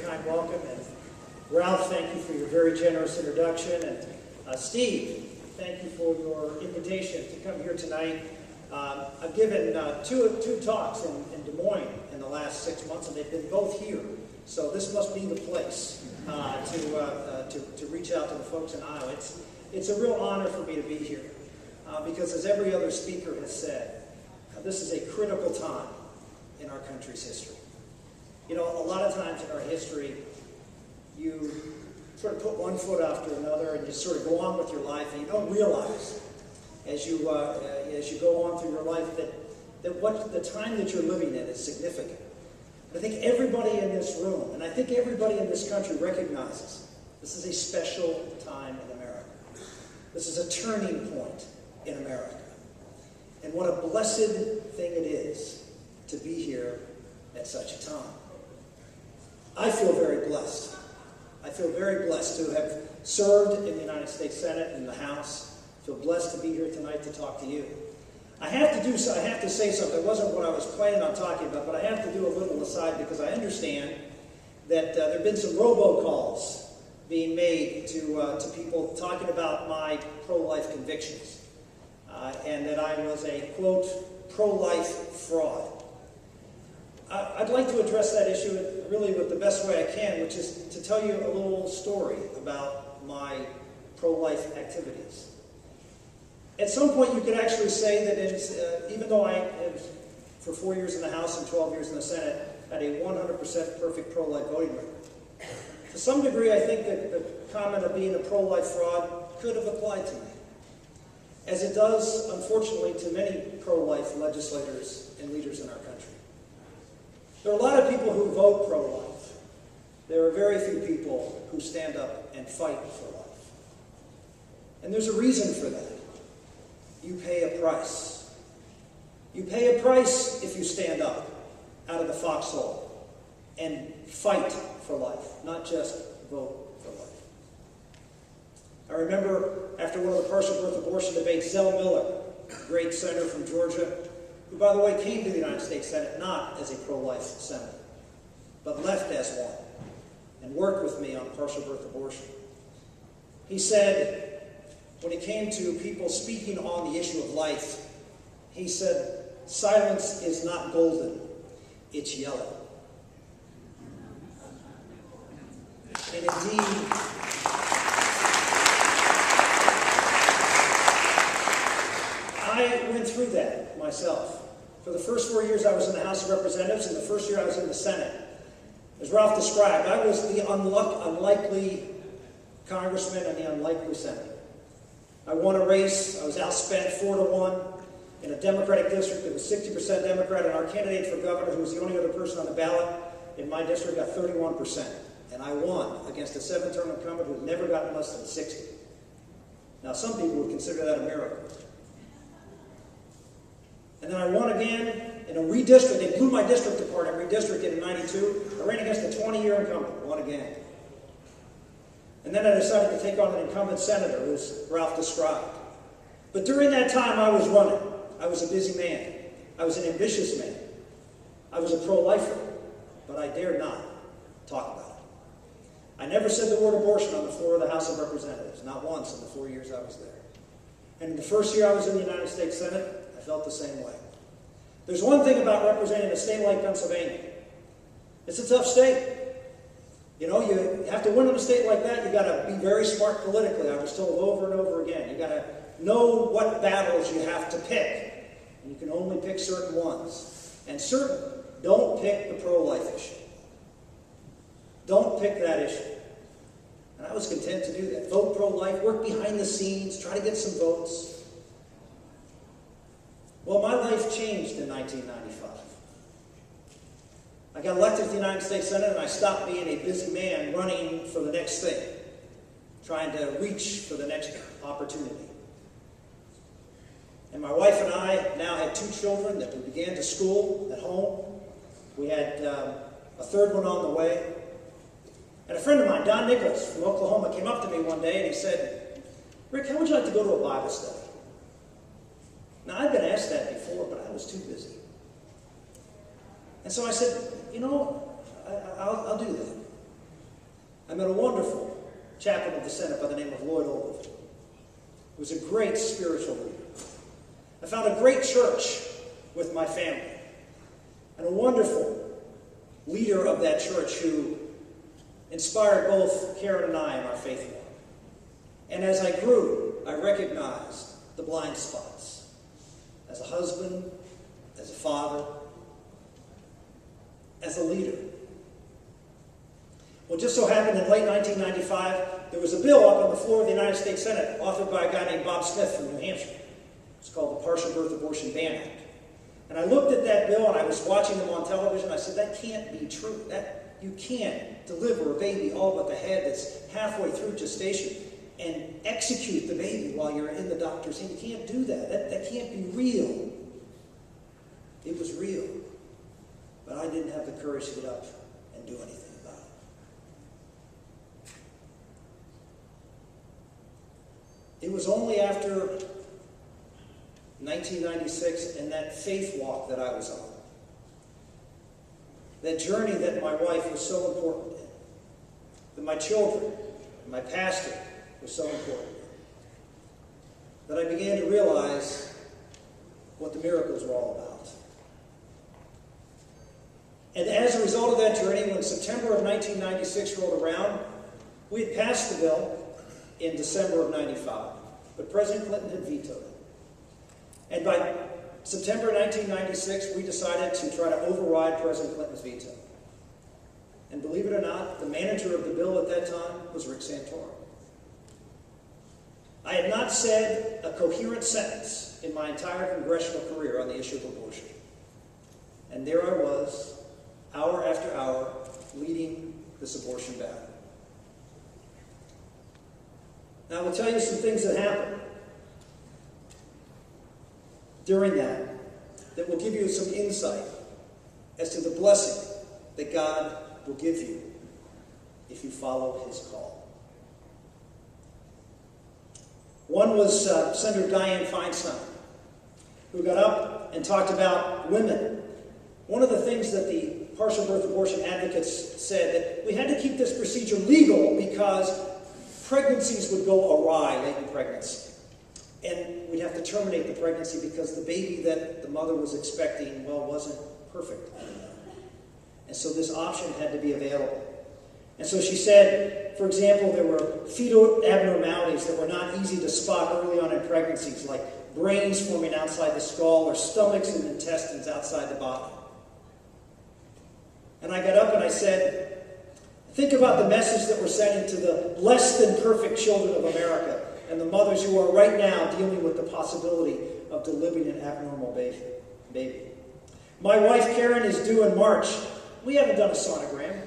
kind welcome. And Ralph, thank you for your very generous introduction. And Steve, thank you for your invitation to come here tonight. I've given two talks in Des Moines in the last 6 months, and they've been both here. So this must be the place to reach out to the folks in Iowa. It's a real honor for me to be here because, as every other speaker has said, this is a critical time in our country's history. You know, a lot of times in our history, you sort of put one foot after another and you sort of go on with your life, and you don't realize as you go on through your life that what the time that you're living in is significant. I think everybody in this room, and I think everybody in this country recognizes this is a special time in America. This is a turning point in America. And what a blessed thing it is to be here at such a time. I feel very blessed. I feel very blessed to have served in the United States Senate and the House. I feel blessed to be here tonight to talk to you. I have to say something. It wasn't what I was planning on talking about, but I have to do a little aside because I understand that there have been some robocalls being made to people talking about my pro-life convictions. And that I was a, quote, pro-life fraud. I'd like to address that issue really with the best way I can, which is to tell you a little story about my pro-life activities. At some point you could actually say that even though I have, for 4 years in the House and 12 years in the Senate, had a 100% perfect pro-life voting record. To some degree, I think that the comment of being a pro-life fraud could have applied to me, as it does, unfortunately, to many pro-life legislators and leaders in our country. There are a lot of people who vote pro-life. There are very few people who stand up and fight for life. And there's a reason for that. You pay a price. You pay a price if you stand up out of the foxhole and fight for life, not just vote for life. I remember after one of the partial birth abortion debates, Zell Miller, a great senator from Georgia, who, by the way, came to the United States Senate not as a pro-life senator, but left as one, and worked with me on partial birth abortion. He said, when it came to people speaking on the issue of life, he said, silence is not golden, it's yellow. And indeed, I went through that myself. For the first 4 years I was in the House of Representatives, and the first year I was in the Senate. As Ralph described, I was the unlikely congressman and the unlikely senator. I won a race. I was outspent 4-1 in a Democratic district that was 60% Democrat, and our candidate for governor, who was the only other person on the ballot in my district, got 31%. And I won against a 7-term incumbent who had never gotten less than 60. Now, some people would consider that a miracle. And then I won again in a redistrict. They blew my district apart. I redistricted in '92. I ran against a 20-year incumbent, won again. And then I decided to take on an incumbent senator, as Ralph described. But during that time I was running. I was a busy man. I was an ambitious man. I was a pro-lifer. But I dared not talk about it. I never said the word abortion on the floor of the House of Representatives, not once in the 4 years I was there. And in the first year I was in the United States Senate, I felt the same way. There's one thing about representing a state like Pennsylvania. It's a tough state. You know, you have to win in a state like that, you got to be very smart politically. I was told over and over again. You got to know what battles you have to pick. And you can only pick certain ones. And don't pick the pro-life issue. Don't pick that issue. And I was content to do that. Vote pro-life, work behind the scenes, try to get some votes. Well, my life changed in 1995. I got elected to the United States Senate, and I stopped being a busy man running for the next thing, trying to reach for the next opportunity. And my wife and I now had 2 children that we began to school at home. We had a third one on the way. And a friend of mine, Don Nicholas from Oklahoma, came up to me one day and he said, "Rick, how would you like to go to a Bible study?" Now, I'd been asked that before, but I was too busy. And so I said, you know, I'll do that. I met a wonderful chaplain of the Senate by the name of Lloyd Olbermann, who was a great spiritual leader. I found a great church with my family, and a wonderful leader of that church who inspired both Karen and I in our faith walk. And as I grew, I recognized the blind spots as a husband, as a father, as a leader. Well, it just so happened in late 1995, there was a bill up on the floor of the United States Senate, authored by a guy named Bob Smith from New Hampshire. It's called the Partial Birth Abortion Ban Act. And I looked at that bill, and I was watching them on television. I said, that can't be true. You can't deliver a baby all but the head that's halfway through gestation and execute the baby while you're in the doctor's hand. You can't do that. That can't be real. It was real. But I didn't have the courage to get up and do anything about it. It was only after 1996 and that faith walk that I was on, that journey that my wife was so important in, that my children, my pastor was so important, that I began to realize what the miracles were all about. And as a result of that journey, when September of 1996 rolled around, we had passed the bill in December of 95, but President Clinton had vetoed it. And by September 1996, we decided to try to override President Clinton's veto. And believe it or not, the manager of the bill at that time was Rick Santorum. I had not said a coherent sentence in my entire congressional career on the issue of abortion. And there I was, hour after hour, leading this abortion battle. Now, I will tell you some things that happened during that will give you some insight as to the blessing that God will give you if you follow his call. One was Senator Dianne Feinstein, who got up and talked about women. One of the things that the partial birth abortion advocates said, that we had to keep this procedure legal because pregnancies would go awry late in pregnancy. And we'd have to terminate the pregnancy because the baby that the mother was expecting, well, wasn't perfect anymore. And so this option had to be available. And so she said, for example, there were fetal abnormalities that were not easy to spot early on in pregnancies, like brains forming outside the skull or stomachs and intestines outside the body. And I got up and I said, think about the message that we're sending to the less than perfect children of America and the mothers who are right now dealing with the possibility of delivering an abnormal baby. My wife Karen is due in March. We haven't done a sonogram.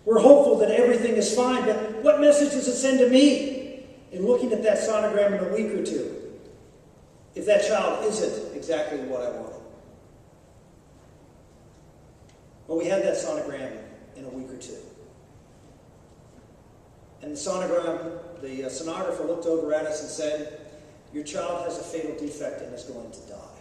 We're hopeful that everything is fine, but what message does it send to me in looking at that sonogram in a week or two if that child isn't exactly what I wanted? Well, we had that sonogram in a week or two. And the sonographer looked over at us and said, your child has a fatal defect and is going to die.